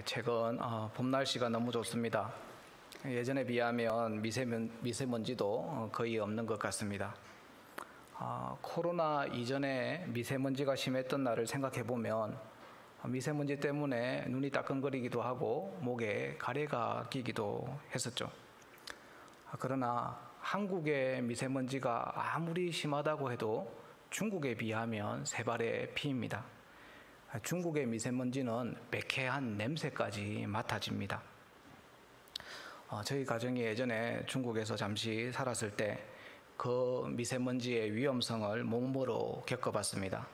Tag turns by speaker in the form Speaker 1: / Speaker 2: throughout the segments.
Speaker 1: 최근 봄 날씨가 너무 좋습니다. 예전에 비하면 미세먼지도 거의 없는 것 같습니다. 코로나 이전에 미세먼지가 심했던 날을 생각해 보면 미세먼지 때문에 눈이 따끔거리기도 하고 목에 가래가 끼기도 했었죠. 그러나 한국의 미세먼지가 아무리 심하다고 해도 중국에 비하면 세 발의 피입니다. 중국의 미세먼지는 매캐한 냄새까지 맡아집니다. 저희 가정이 예전에 중국에서 잠시 살았을 때 그 미세먼지의 위험성을 몸으로 겪어봤습니다.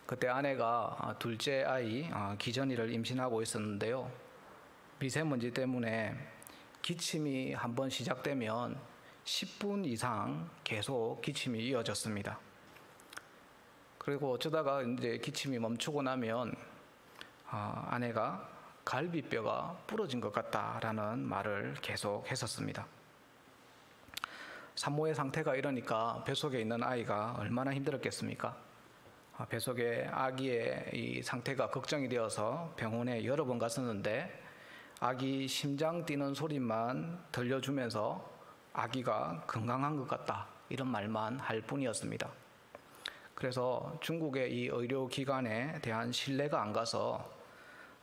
Speaker 1: 그때 아내가 둘째 아이 기전이를 임신하고 있었는데요. 미세먼지 때문에 기침이 한번 시작되면 10분 이상 계속 기침이 이어졌습니다. 그리고 어쩌다가 이제 기침이 멈추고 나면 아내가 갈비뼈가 부러진 것 같다라는 말을 계속 했었습니다. 산모의 상태가 이러니까 뱃속에 있는 아이가 얼마나 힘들었겠습니까? 뱃속에 아기의 이 상태가 걱정이 되어서 병원에 여러 번 갔었는데 아기 심장 뛰는 소리만 들려주면서 아기가 건강한 것 같다 이런 말만 할 뿐이었습니다. 그래서 중국의 이 의료기관에 대한 신뢰가 안 가서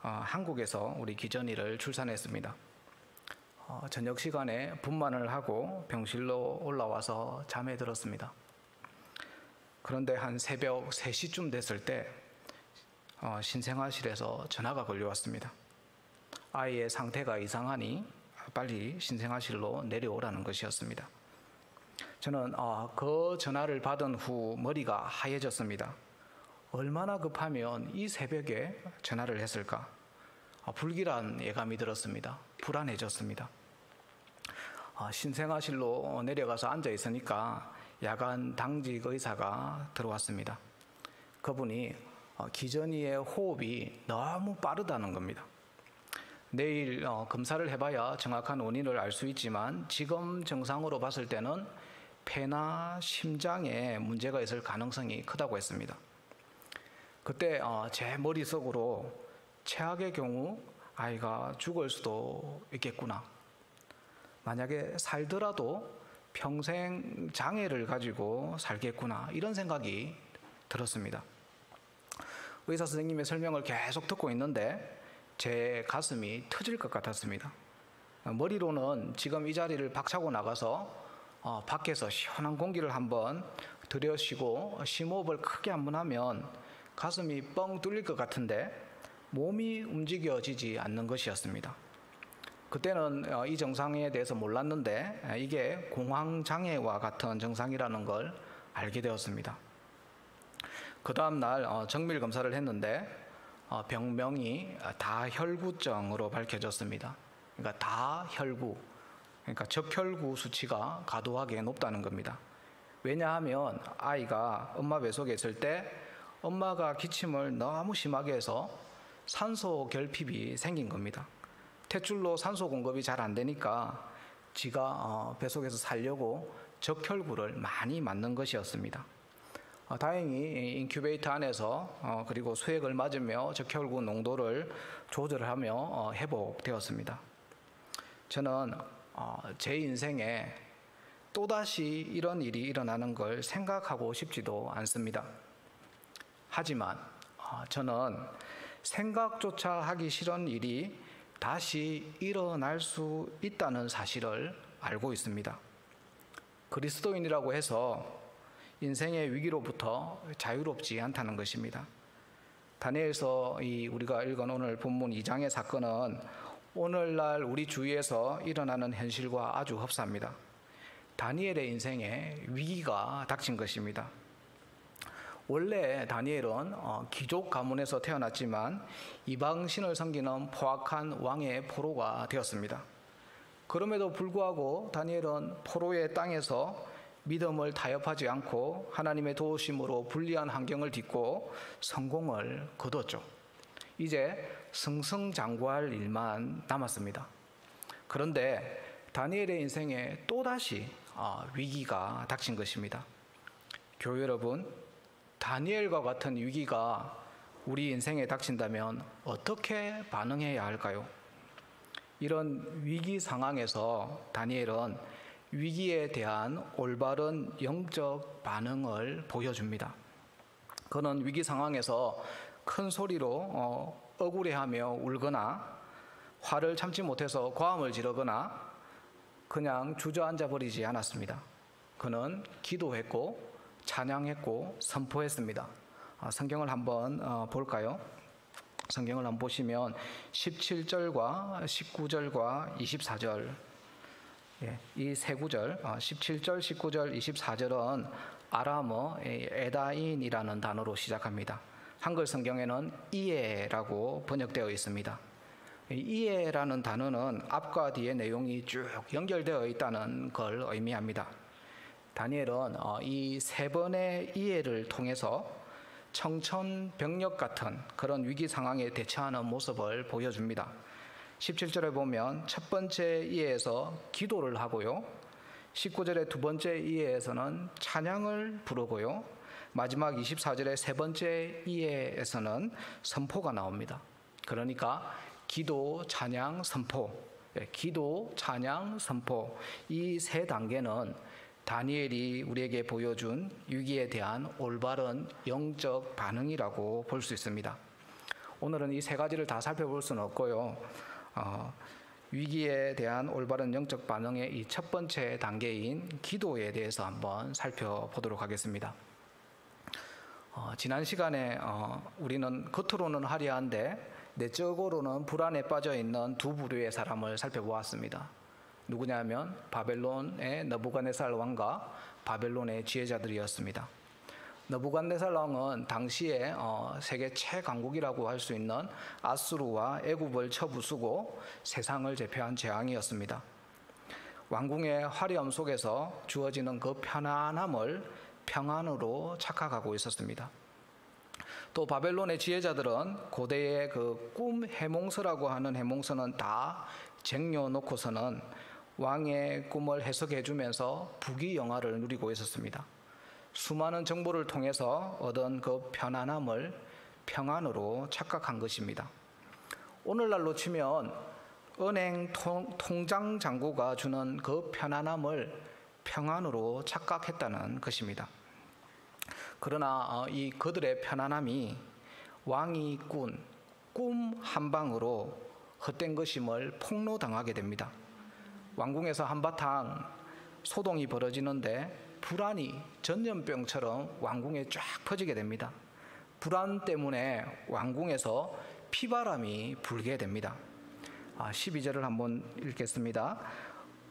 Speaker 1: 한국에서 우리 기전이를 출산했습니다. 저녁 시간에 분만을 하고 병실로 올라와서 잠에 들었습니다. 그런데 한 새벽 3시쯤 됐을 때 신생아실에서 전화가 걸려왔습니다. 아이의 상태가 이상하니 빨리 신생아실로 내려오라는 것이었습니다. 저는 그 전화를 받은 후 머리가 하얘졌습니다. 얼마나 급하면 이 새벽에 전화를 했을까? 불길한 예감이 들었습니다. 불안해졌습니다. 신생아실로 내려가서 앉아 있으니까 야간 당직 의사가 들어왔습니다. 그분이 기전이의 호흡이 너무 빠르다는 겁니다. 내일 검사를 해봐야 정확한 원인을 알 수 있지만 지금 증상으로 봤을 때는 폐나 심장에 문제가 있을 가능성이 크다고 했습니다. 그때 제 머릿속으로 최악의 경우 아이가 죽을 수도 있겠구나. 만약에 살더라도 평생 장애를 가지고 살겠구나. 이런 생각이 들었습니다. 의사 선생님의 설명을 계속 듣고 있는데 제 가슴이 터질 것 같았습니다. 머리로는 지금 이 자리를 박차고 나가서 밖에서 시원한 공기를 한번 들여쉬고 심호흡을 크게 한번 하면 가슴이 뻥 뚫릴 것 같은데 몸이 움직여지지 않는 것이었습니다. 그때는 이 증상에 대해서 몰랐는데 이게 공황장애와 같은 증상이라는 걸 알게 되었습니다. 그 다음 날 정밀 검사를 했는데 병명이 다혈구증으로 밝혀졌습니다. 그러니까 다혈구, 그러니까 적혈구 수치가 과도하게 높다는 겁니다. 왜냐하면 아이가 엄마 뱃속에 있을 때 엄마가 기침을 너무 심하게 해서 산소 결핍이 생긴 겁니다. 탯줄로 산소 공급이 잘 안 되니까 지가 뱃속에서 살려고 적혈구를 많이 맞는 것이었습니다. 다행히 인큐베이터 안에서 그리고 수액을 맞으며 적혈구 농도를 조절하며 회복되었습니다. 저는 제 인생에 또다시 이런 일이 일어나는 걸 생각하고 싶지도 않습니다. 하지만 저는 생각조차 하기 싫은 일이 다시 일어날 수 있다는 사실을 알고 있습니다. 그리스도인이라고 해서 인생의 위기로부터 자유롭지 않다는 것입니다. 다니엘서 우리가 읽은 오늘 본문 2장의 사건은 오늘날 우리 주위에서 일어나는 현실과 아주 흡사합니다. 다니엘의 인생에 위기가 닥친 것입니다. 원래 다니엘은 귀족 가문에서 태어났지만 이방신을 섬기는 포악한 왕의 포로가 되었습니다. 그럼에도 불구하고 다니엘은 포로의 땅에서 믿음을 타협하지 않고 하나님의 도우심으로 불리한 환경을 딛고 성공을 거뒀죠. 이제 승승장구할 일만 남았습니다. 그런데 다니엘의 인생에 또다시 위기가 닥친 것입니다. 교회 여러분, 다니엘과 같은 위기가 우리 인생에 닥친다면 어떻게 반응해야 할까요? 이런 위기 상황에서 다니엘은 위기에 대한 올바른 영적 반응을 보여줍니다. 그는 위기 상황에서 큰 소리로 억울해하며 울거나 화를 참지 못해서 고함을 지르거나 그냥 주저앉아 버리지 않았습니다. 그는 기도했고 찬양했고 선포했습니다. 성경을 한번 볼까요? 성경을 한번 보시면 17절과 19절과 24절, 이 세 구절, 17절, 19절, 24절은 아람어 에다인이라는 단어로 시작합니다. 한글 성경에는 이에라고 번역되어 있습니다. 이에라는 단어는 앞과 뒤의 내용이 쭉 연결되어 있다는 걸 의미합니다. 다니엘은 이 세 번의 이해를 통해서 청천벽력 같은 그런 위기 상황에 대처하는 모습을 보여줍니다. 17절에 보면 첫 번째 이해에서 기도를 하고요, 19절의 두 번째 이해에서는 찬양을 부르고요, 마지막 24절의 세 번째 이해에서는 선포가 나옵니다. 그러니까 기도, 찬양, 선포, 기도, 찬양, 선포, 이 세 단계는 다니엘이 우리에게 보여준 위기에 대한 올바른 영적 반응이라고 볼 수 있습니다. 오늘은 이 세 가지를 다 살펴볼 수는 없고요. 위기에 대한 올바른 영적 반응의 이 첫 번째 단계인 기도에 대해서 한번 살펴보도록 하겠습니다. 지난 시간에 우리는 겉으로는 화려한데 내적으로는 불안에 빠져 있는 두 부류의 사람을 살펴보았습니다. 누구냐면 바벨론의 느부갓네살 왕과 바벨론의 지혜자들이었습니다. 느부갓네살 왕은 당시에 세계 최강국이라고 할 수 있는 아수르와 애굽을 쳐부수고 세상을 제패한 재앙이었습니다. 왕궁의 화려함 속에서 주어지는 그 편안함을 평안으로 착각하고 있었습니다. 또 바벨론의 지혜자들은 고대의 그 꿈 해몽서라고 하는 해몽서는 다 쟁여놓고서는 왕의 꿈을 해석해 주면서 부귀영화를 누리고 있었습니다. 수많은 정보를 통해서 얻은 그 편안함을 평안으로 착각한 것입니다. 오늘날로 치면 은행 통장 잔고가 주는 그 편안함을 평안으로 착각했다는 것입니다. 그러나 이 그들의 편안함이 왕이 꾼 꿈 한 방으로 헛된 것임을 폭로당하게 됩니다. 왕궁에서 한바탕 소동이 벌어지는데 불안이 전염병처럼 왕궁에 쫙 퍼지게 됩니다. 불안 때문에 왕궁에서 피바람이 불게 됩니다. 12절을 한번 읽겠습니다.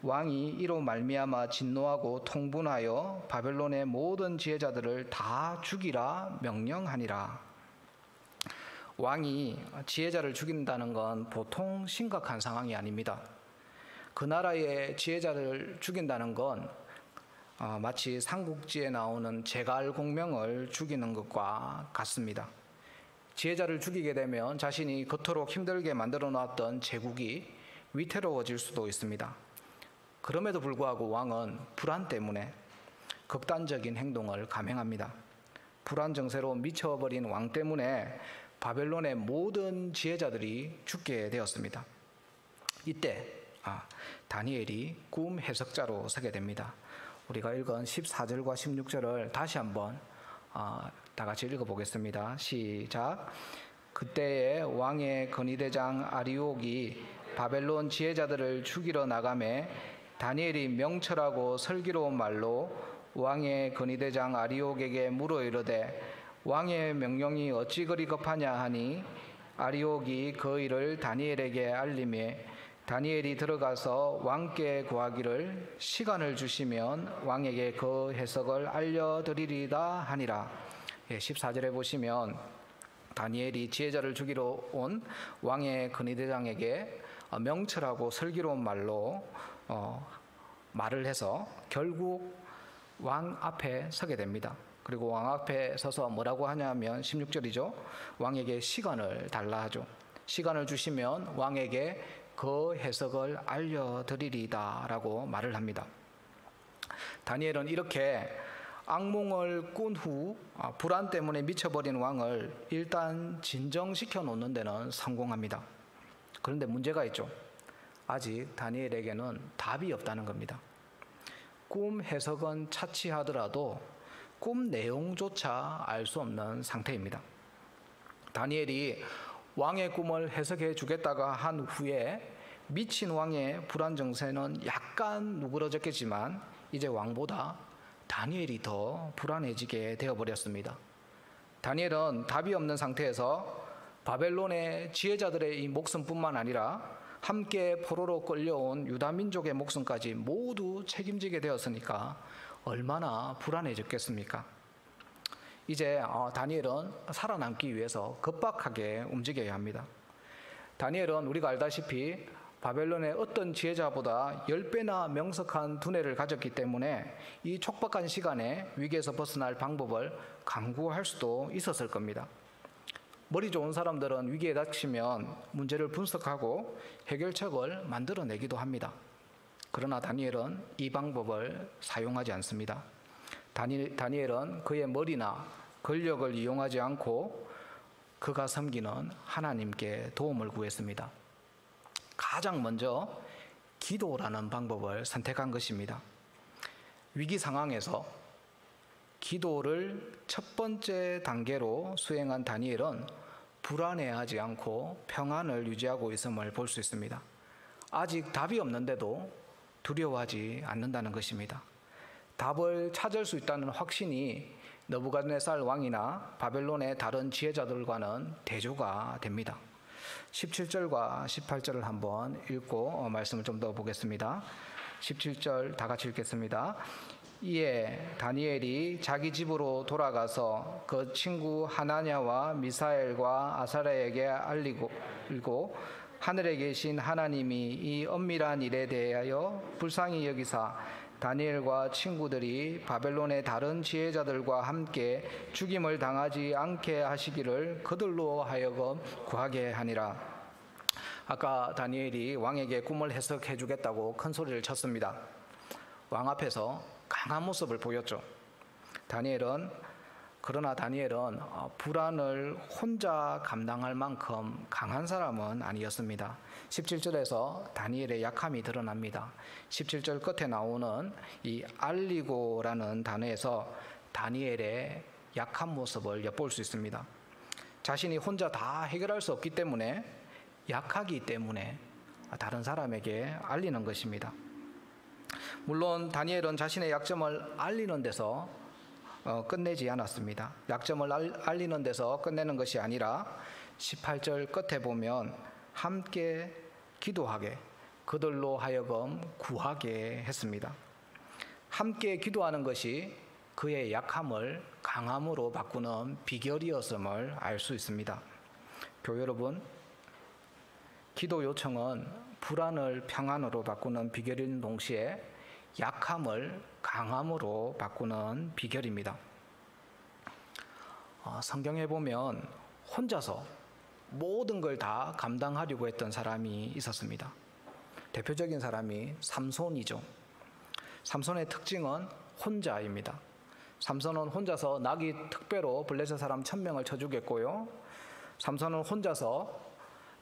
Speaker 1: 왕이 이로 말미암아 진노하고 통분하여 바벨론의 모든 지혜자들을 다 죽이라 명령하니라. 왕이 지혜자를 죽인다는 건 보통 심각한 상황이 아닙니다. 그 나라의 지혜자를 죽인다는 건 마치 삼국지에 나오는 제갈공명을 죽이는 것과 같습니다. 지혜자를 죽이게 되면 자신이 그토록 힘들게 만들어 놨던 제국이 위태로워질 수도 있습니다. 그럼에도 불구하고 왕은 불안 때문에 극단적인 행동을 감행합니다. 불안 정세로 미쳐버린 왕 때문에 바벨론의 모든 지혜자들이 죽게 되었습니다. 이때 다니엘이 꿈 해석자로 서게 됩니다. 우리가 읽은 14절과 16절을 다시 한번 다 같이 읽어보겠습니다. 시작. 그때에 왕의 건의대장 아리옥이 바벨론 지혜자들을 죽이러 나가매 다니엘이 명철하고 슬기로운 말로 왕의 건의대장 아리옥에게 물어 이르되 왕의 명령이 어찌 그리 급하냐 하니 아리옥이 그 일을 다니엘에게 알림해 다니엘이 들어가서 왕께 구하기를 시간을 주시면 왕에게 그 해석을 알려드리리다 하니라. 14절에 보시면 다니엘이 지혜자를 죽이러 온 왕의 건의대장에게 명철하고 슬기로운 말로 말을 해서 결국 왕 앞에 서게 됩니다. 그리고 왕 앞에 서서 뭐라고 하냐면 16절이죠. 왕에게 시간을 달라 하죠. 시간을 주시면 왕에게 그 해석을 알려드리리다 라고 말을 합니다. 다니엘은 이렇게 악몽을 꾼 후 불안 때문에 미쳐버린 왕을 일단 진정시켜 놓는 데는 성공합니다. 그런데 문제가 있죠. 아직 다니엘에게는 답이 없다는 겁니다. 꿈 해석은 차치하더라도 꿈 내용조차 알 수 없는 상태입니다. 다니엘이 왕의 꿈을 해석해 주겠다가 한 후에 미친 왕의 불안 정세는 약간 누그러졌겠지만 이제 왕보다 다니엘이 더 불안해지게 되어버렸습니다. 다니엘은 답이 없는 상태에서 바벨론의 지혜자들의 이 목숨뿐만 아니라 함께 포로로 끌려온 유다 민족의 목숨까지 모두 책임지게 되었으니까 얼마나 불안해졌겠습니까? 이제 다니엘은 살아남기 위해서 급박하게 움직여야 합니다. 다니엘은 우리가 알다시피 바벨론의 어떤 지혜자보다 10배나 명석한 두뇌를 가졌기 때문에 이 촉박한 시간에 위기에서 벗어날 방법을 강구할 수도 있었을 겁니다. 머리 좋은 사람들은 위기에 닥치면 문제를 분석하고 해결책을 만들어내기도 합니다. 그러나 다니엘은 이 방법을 사용하지 않습니다. 다니엘은 그의 머리나 권력을 이용하지 않고 그가 섬기는 하나님께 도움을 구했습니다. 가장 먼저 기도라는 방법을 선택한 것입니다. 위기 상황에서 기도를 첫 번째 단계로 수행한 다니엘은 불안해하지 않고 평안을 유지하고 있음을 볼 수 있습니다. 아직 답이 없는데도 두려워하지 않는다는 것입니다. 답을 찾을 수 있다는 확신이 느부갓네살 왕이나 바벨론의 다른 지혜자들과는 대조가 됩니다. 17절과 18절을 한번 읽고 말씀을 좀 더 보겠습니다. 17절 다 같이 읽겠습니다. 이에 다니엘이 자기 집으로 돌아가서 그 친구 하나냐와 미사엘과 아사랴에게 알리고 하늘에 계신 하나님이 이 엄밀한 일에 대하여 불쌍히 여기사 다니엘과 친구들이 바벨론의 다른 지혜자들과 함께 죽임을 당하지 않게 하시기를 그들로 하여금 구하게 하니라. 아까 다니엘이 왕에게 꿈을 해석해 주겠다고 큰 소리를 쳤습니다. 왕 앞에서 강한 모습을 보였죠. 그러나 다니엘은 불안을 혼자 감당할 만큼 강한 사람은 아니었습니다. 17절에서 다니엘의 약함이 드러납니다. 17절 끝에 나오는 이 알리고라는 단어에서 다니엘의 약한 모습을 엿볼 수 있습니다. 자신이 혼자 다 해결할 수 없기 때문에 약하기 때문에 다른 사람에게 알리는 것입니다. 물론 다니엘은 자신의 약점을 알리는 데서 끝내지 않았습니다. 약점을 알리는 데서 끝내는 것이 아니라 18절 끝에 보면 함께 기도하게 그들로 하여금 구하게 했습니다. 함께 기도하는 것이 그의 약함을 강함으로 바꾸는 비결이었음을 알 수 있습니다. 교회 여러분, 기도 요청은 불안을 평안으로 바꾸는 비결인 동시에 약함을 강함으로 바꾸는 비결입니다. 성경에 보면 혼자서 모든 걸 다 감당하려고 했던 사람이 있었습니다. 대표적인 사람이 삼손이죠. 삼손의 특징은 혼자입니다. 삼손은 혼자서 나귀 특배로 블레셋 사람 1000명을 쳐 죽였고요. 삼손은 혼자서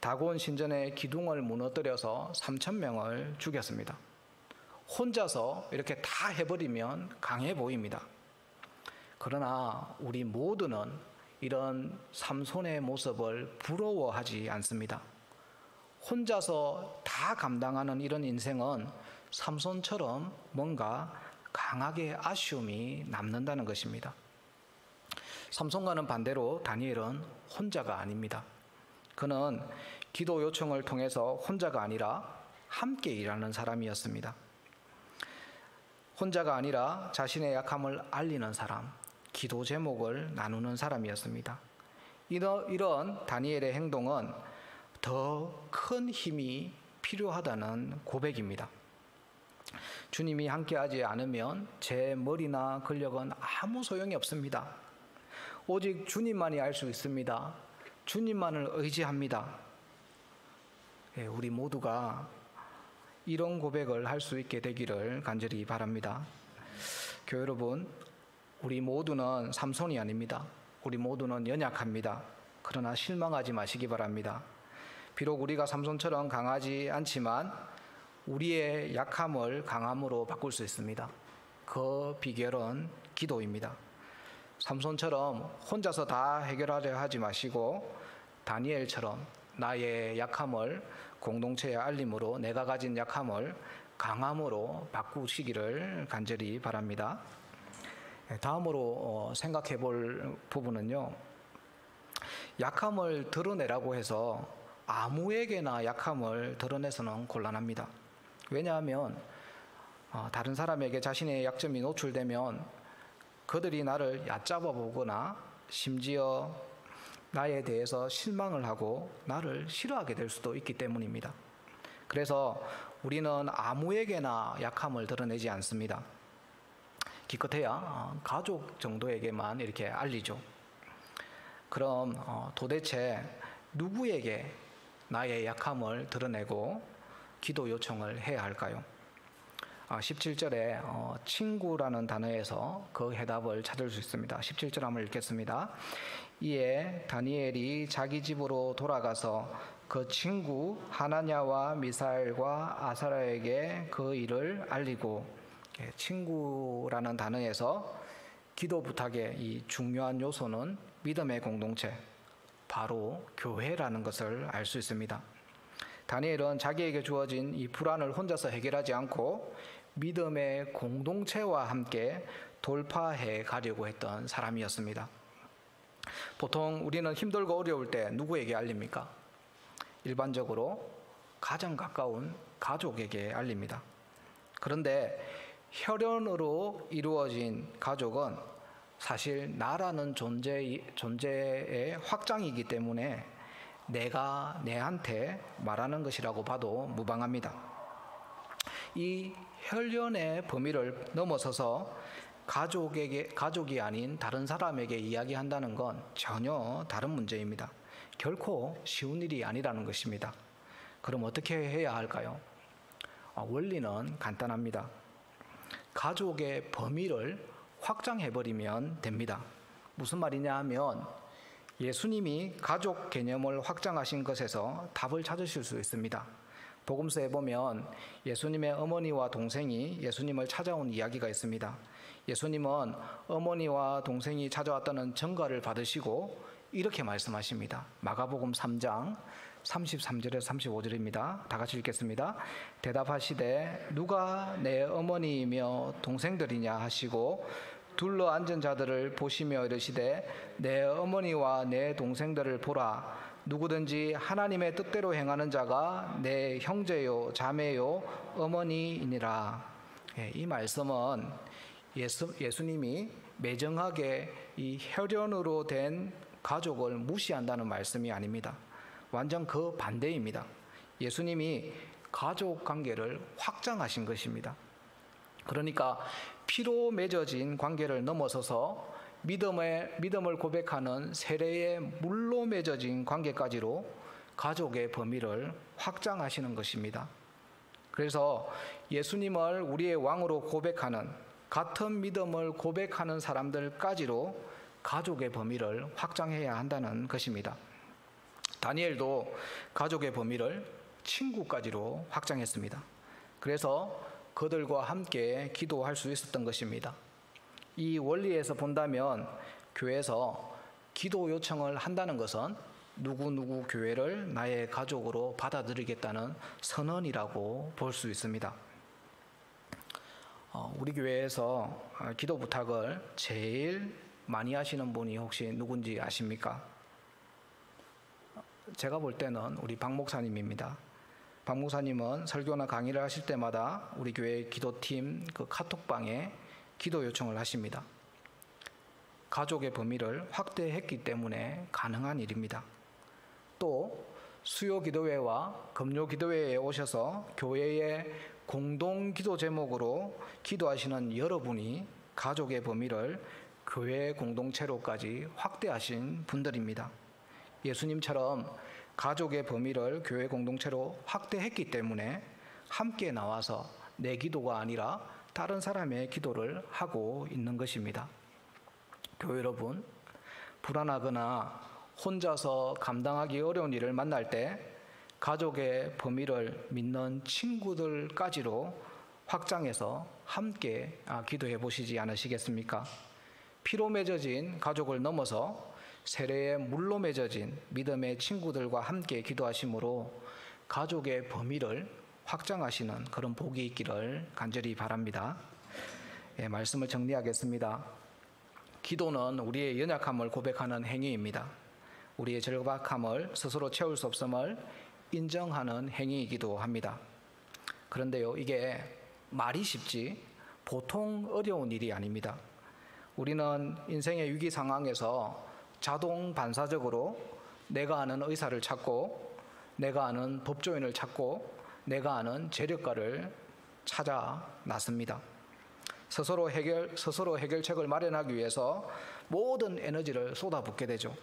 Speaker 1: 다곤 신전의 기둥을 무너뜨려서 3000명을 죽였습니다. 혼자서 이렇게 다 해버리면 강해 보입니다. 그러나 우리 모두는 이런 삼손의 모습을 부러워하지 않습니다. 혼자서 다 감당하는 이런 인생은 삼손처럼 뭔가 강하게 아쉬움이 남는다는 것입니다. 삼손과는 반대로 다니엘은 혼자가 아닙니다. 그는 기도 요청을 통해서 혼자가 아니라 함께 일하는 사람이었습니다. 혼자가 아니라 자신의 약함을 알리는 사람, 기도 제목을 나누는 사람이었습니다. 이런 다니엘의 행동은 더 큰 힘이 필요하다는 고백입니다. 주님이 함께하지 않으면 제 머리나 근력은 아무 소용이 없습니다. 오직 주님만이 알 수 있습니다. 주님만을 의지합니다. 우리 모두가 이런 고백을 할 수 있게 되기를 간절히 바랍니다. 교회 여러분, 우리 모두는 삼손이 아닙니다. 우리 모두는 연약합니다. 그러나 실망하지 마시기 바랍니다. 비록 우리가 삼손처럼 강하지 않지만 우리의 약함을 강함으로 바꿀 수 있습니다. 그 비결은 기도입니다. 삼손처럼 혼자서 다 해결하려 하지 마시고 다니엘처럼 나의 약함을 공동체에 알림으로 내가 가진 약함을 강함으로 바꾸시기를 간절히 바랍니다. 다음으로 생각해 볼 부분은요. 약함을 드러내라고 해서 아무에게나 약함을 드러내서는 곤란합니다. 왜냐하면 다른 사람에게 자신의 약점이 노출되면 그들이 나를 얕잡아 보거나 심지어 나에 대해서 실망을 하고 나를 싫어하게 될 수도 있기 때문입니다. 그래서 우리는 아무에게나 약함을 드러내지 않습니다. 기껏해야 가족 정도에게만 이렇게 알리죠. 그럼 도대체 누구에게 나의 약함을 드러내고 기도 요청을 해야 할까요? 17절에 친구라는 단어에서 그 해답을 찾을 수 있습니다. 17절 한번 읽겠습니다. 이에 다니엘이 자기 집으로 돌아가서 그 친구 하나냐와 미사엘과 아사랴에게 그 일을 알리고, 친구라는 단어에서 기도 부탁의 이 중요한 요소는 믿음의 공동체, 바로 교회라는 것을 알 수 있습니다. 다니엘은 자기에게 주어진 이 불안을 혼자서 해결하지 않고 믿음의 공동체와 함께 돌파해 가려고 했던 사람이었습니다. 보통 우리는 힘들고 어려울 때 누구에게 알립니까? 일반적으로 가장 가까운 가족에게 알립니다. 그런데 혈연으로 이루어진 가족은 사실 나라는 존재의 확장이기 때문에 내가 내한테 말하는 것이라고 봐도 무방합니다. 이 혈연의 범위를 넘어서서 가족이 아닌 다른 사람에게 이야기한다는 건 전혀 다른 문제입니다. 결코 쉬운 일이 아니라는 것입니다. 그럼 어떻게 해야 할까요? 원리는 간단합니다. 가족의 범위를 확장해버리면 됩니다. 무슨 말이냐 하면 예수님이 가족 개념을 확장하신 것에서 답을 찾으실 수 있습니다. 복음서에 보면 예수님의 어머니와 동생이 예수님을 찾아온 이야기가 있습니다. 예수님은 어머니와 동생이 찾아왔다는 전가를 받으시고 이렇게 말씀하십니다. 마가복음 3장 33절에서 35절입니다. 다 같이 읽겠습니다. 대답하시되 누가 내 어머니이며 동생들이냐 하시고 둘러 앉은 자들을 보시며 이르시되 내 어머니와 내 동생들을 보라. 누구든지 하나님의 뜻대로 행하는 자가 내 형제요 자매요 어머니이니라. 이 말씀은 예수님이 매정하게 이 혈연으로 된 가족을 무시한다는 말씀이 아닙니다. 완전 그 반대입니다. 예수님이 가족 관계를 확장하신 것입니다. 그러니까 피로 맺어진 관계를 넘어서서 믿음을 고백하는 세례의 물로 맺어진 관계까지로 가족의 범위를 확장하시는 것입니다. 그래서 예수님을 우리의 왕으로 고백하는, 같은 믿음을 고백하는 사람들까지로 가족의 범위를 확장해야 한다는 것입니다. 다니엘도 가족의 범위를 친구까지로 확장했습니다. 그래서 그들과 함께 기도할 수 있었던 것입니다. 이 원리에서 본다면 교회에서 기도 요청을 한다는 것은 누구누구 교회를 나의 가족으로 받아들이겠다는 선언이라고 볼 수 있습니다. 우리 교회에서 기도 부탁을 제일 많이 하시는 분이 혹시 누군지 아십니까? 제가 볼 때는 우리 박 목사님입니다. 박 목사님은 설교나 강의를 하실 때마다 우리 교회 기도팀 그 카톡방에 기도 요청을 하십니다. 가족의 범위를 확대했기 때문에 가능한 일입니다. 또 수요 기도회와 금요 기도회에 오셔서 교회의 공동 기도 제목으로 기도하시는 여러분이 가족의 범위를 교회 공동체로까지 확대하신 분들입니다. 예수님처럼 가족의 범위를 교회 공동체로 확대했기 때문에 함께 나와서 내 기도가 아니라 다른 사람의 기도를 하고 있는 것입니다. 교회 여러분, 불안하거나 혼자서 감당하기 어려운 일을 만날 때 가족의 범위를 믿는 친구들까지로 확장해서 함께 기도해 보시지 않으시겠습니까? 피로 맺어진 가족을 넘어서 세례에 물로 맺어진 믿음의 친구들과 함께 기도하심으로 가족의 범위를 확장하시는 그런 복이 있기를 간절히 바랍니다. 말씀을 정리하겠습니다. 기도는 우리의 연약함을 고백하는 행위입니다. 우리의 절박함을 스스로 채울 수 없음을 인정하는 행위이기도 합니다. 그런데요, 이게 말이 쉽지 보통 어려운 일이 아닙니다. 우리는 인생의 위기 상황에서 자동 반사적으로 내가 아는 의사를 찾고, 내가 아는 법조인을 찾고, 내가 아는 재력가를 찾아 나섭니다. 스스로 해결책을 마련하기 위해서 모든 에너지를 쏟아붓게 되죠.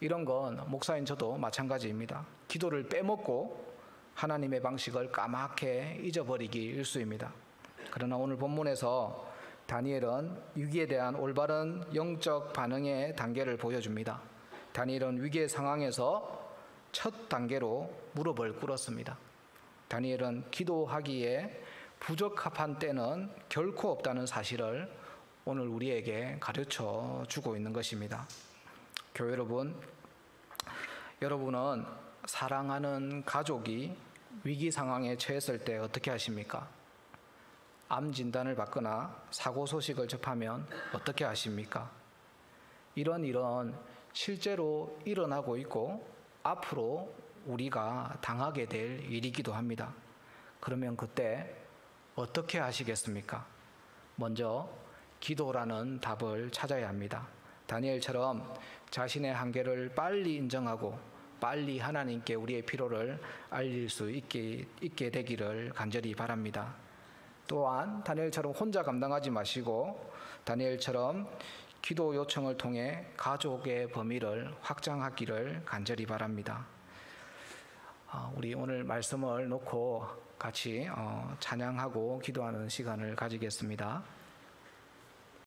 Speaker 1: 이런 건 목사인 저도 마찬가지입니다. 기도를 빼먹고 하나님의 방식을 까맣게 잊어버리기 일쑤입니다. 그러나 오늘 본문에서 다니엘은 위기에 대한 올바른 영적 반응의 단계를 보여줍니다. 다니엘은 위기의 상황에서 첫 단계로 무릎을 꿇었습니다. 다니엘은 기도하기에 부적합한 때는 결코 없다는 사실을 오늘 우리에게 가르쳐 주고 있는 것입니다. 교회 여러분, 여러분은 사랑하는 가족이 위기 상황에 처했을 때 어떻게 하십니까? 암 진단을 받거나 사고 소식을 접하면 어떻게 하십니까? 이런 일은 실제로 일어나고 있고 앞으로 우리가 당하게 될 일이기도 합니다. 그러면 그때 어떻게 하시겠습니까? 먼저 기도라는 답을 찾아야 합니다. 다니엘처럼 자신의 한계를 빨리 인정하고 빨리 하나님께 우리의 필요를 알릴 수 있게 되기를 간절히 바랍니다. 또한 다니엘처럼 혼자 감당하지 마시고 다니엘처럼 기도 요청을 통해 가족의 범위를 확장하기를 간절히 바랍니다. 우리 오늘 말씀을 놓고 같이 찬양하고 기도하는 시간을 가지겠습니다.